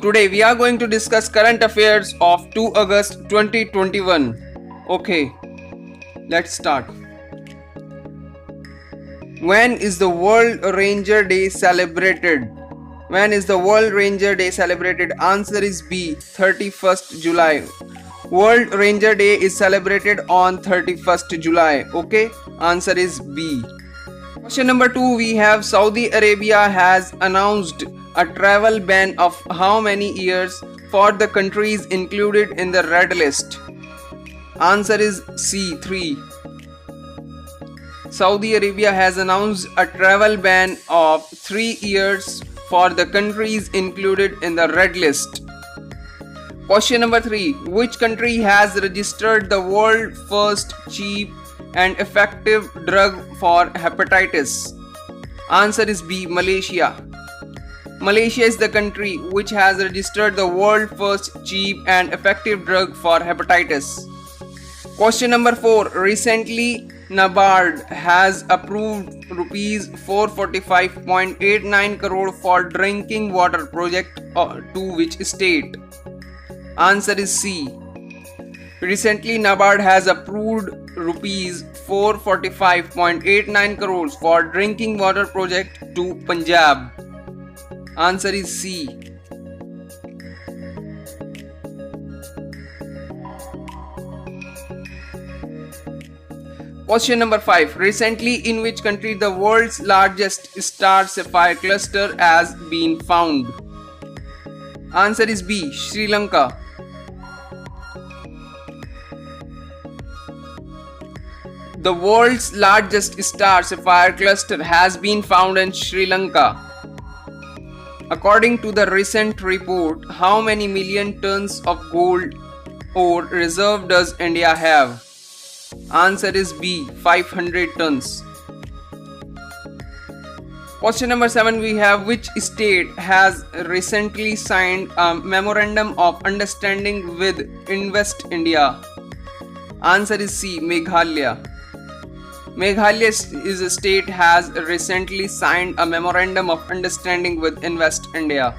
Today we are going to discuss current affairs of 2 August 2021. Okay, let's start. When is the World Ranger Day celebrated? When is the World Ranger Day celebrated? Answer is B, 31st July. World Ranger Day is celebrated on 31st July. Okay, answer is B. Question number 2, we have Saudi Arabia has announced a travel ban of how many years for the countries included in the red list? Answer is C, 3. Saudi Arabia has announced a travel ban of 3 years for the countries included in the red list. Question number 3, which country has registered the world's first cheap and effective drug for hepatitis? Answer is B, Malaysia. Malaysia is the country which has registered the world's first cheap and effective drug for hepatitis. Question number 4, recently NABARD has approved rupees 445.89 crore for drinking water project to which state? Answer is C. Recently NABARD has approved rupees 445.89 crores for drinking water project to Punjab. Answer is C. Question number 5. Recently, in which country the world's largest star sapphire cluster has been found? Answer is B, Sri Lanka. The world's largest star sapphire cluster has been found in Sri Lanka. According to the recent report, how many million tons of gold ore reserve does India have? Answer is B, 500 tons. Question number 7, we have which state has recently signed a memorandum of understanding with Invest India? Answer is C, Meghalaya. Meghalaya is a state has recently signed a memorandum of understanding with Invest India.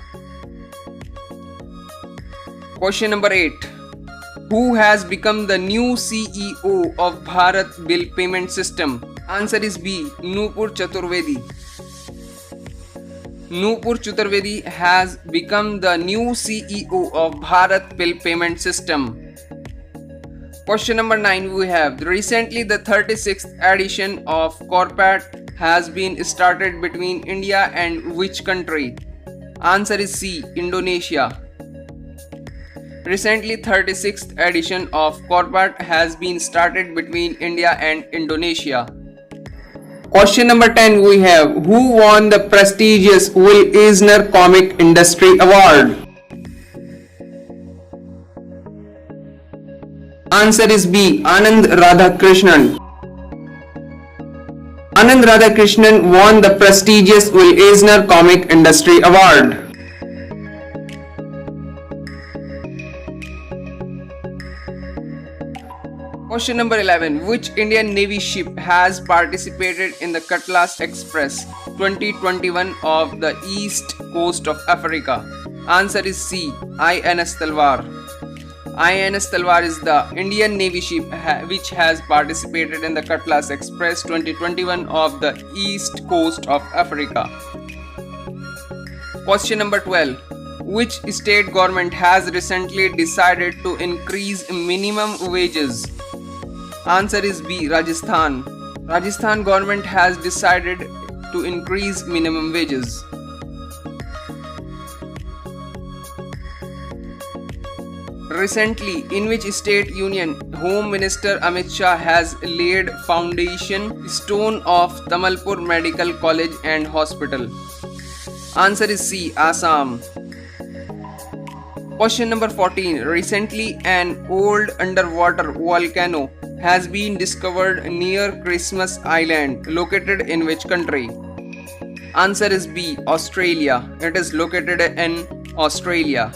Question number 8. Who has become the new CEO of Bharat Bill Payment System? Answer is B, Nupur Chaturvedi. Nupur Chaturvedi has become the new CEO of Bharat Bill Payment System. Question number 9, we have recently the 36th edition of Corpat has been started between India and which country? Answer is C, Indonesia. Recently 36th edition of Corpat has been started between India and Indonesia. Question number 10, we have who won the prestigious Will Eisner Comic Industry Award? Answer is B, Anand Radhakrishnan. Anand Radhakrishnan won the prestigious Will Eisner Comic Industry Award. Question number 11, which Indian Navy ship has participated in the Cutlass Express 2021 of the East Coast of Africa? Answer is C, INS Talwar. INS Talwar is the Indian Navy ship which has participated in the Cutlass Express 2021 of the East Coast of Africa. Question number 12. Which state government has recently decided to increase minimum wages? Answer is B, Rajasthan. Rajasthan government has decided to increase minimum wages. Recently, in which state union Home Minister Amit Shah has laid foundation stone of Tamalpur Medical College and Hospital? Answer is C, Assam. Question number 14. Recently, an old underwater volcano has been discovered near Christmas Island, located in which country? Answer is B, Australia. It is located in Australia.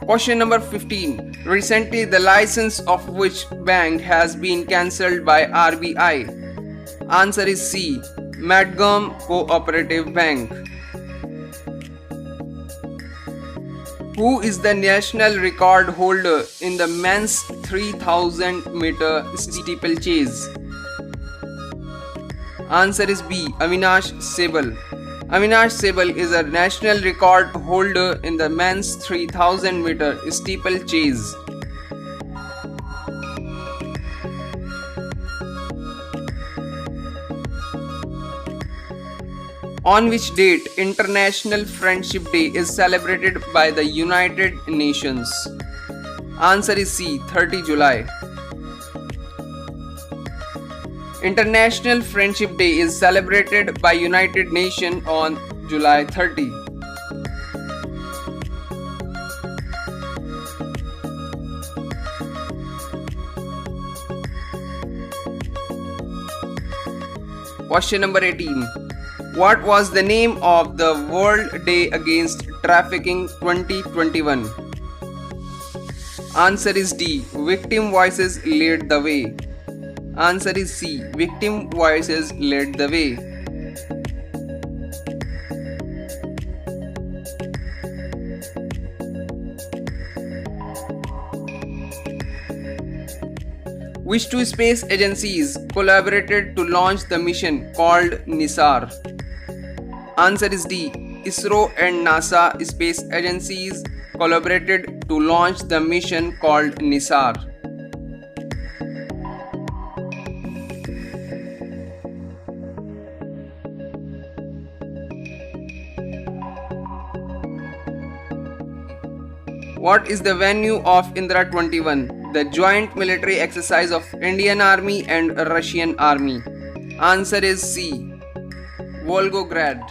Question number 15. Recently, the license of which bank has been cancelled by RBI? Answer is C, Madgum Cooperative Bank. Who is the national record holder in the men's 3000 meter steeplechase? Answer is B. Avinash Sehgal. Avinash Sehgal is a national record holder in the men's 3000 meter steeplechase. On which date International Friendship Day is celebrated by the United Nations? Answer is C. 30 July. International Friendship Day is celebrated by United Nations on July 30. Question number 18. What was the name of the World Day Against Trafficking 2021? Answer is D. Victim Voices Lead the Way. Answer is C. Victim Voices Led the Way. Which two space agencies collaborated to launch the mission called NISAR? Answer is D. ISRO and NASA space agencies collaborated to launch the mission called NISAR. What is the venue of Indra 21, the joint military exercise of Indian Army and Russian Army? Answer is C. Volgograd.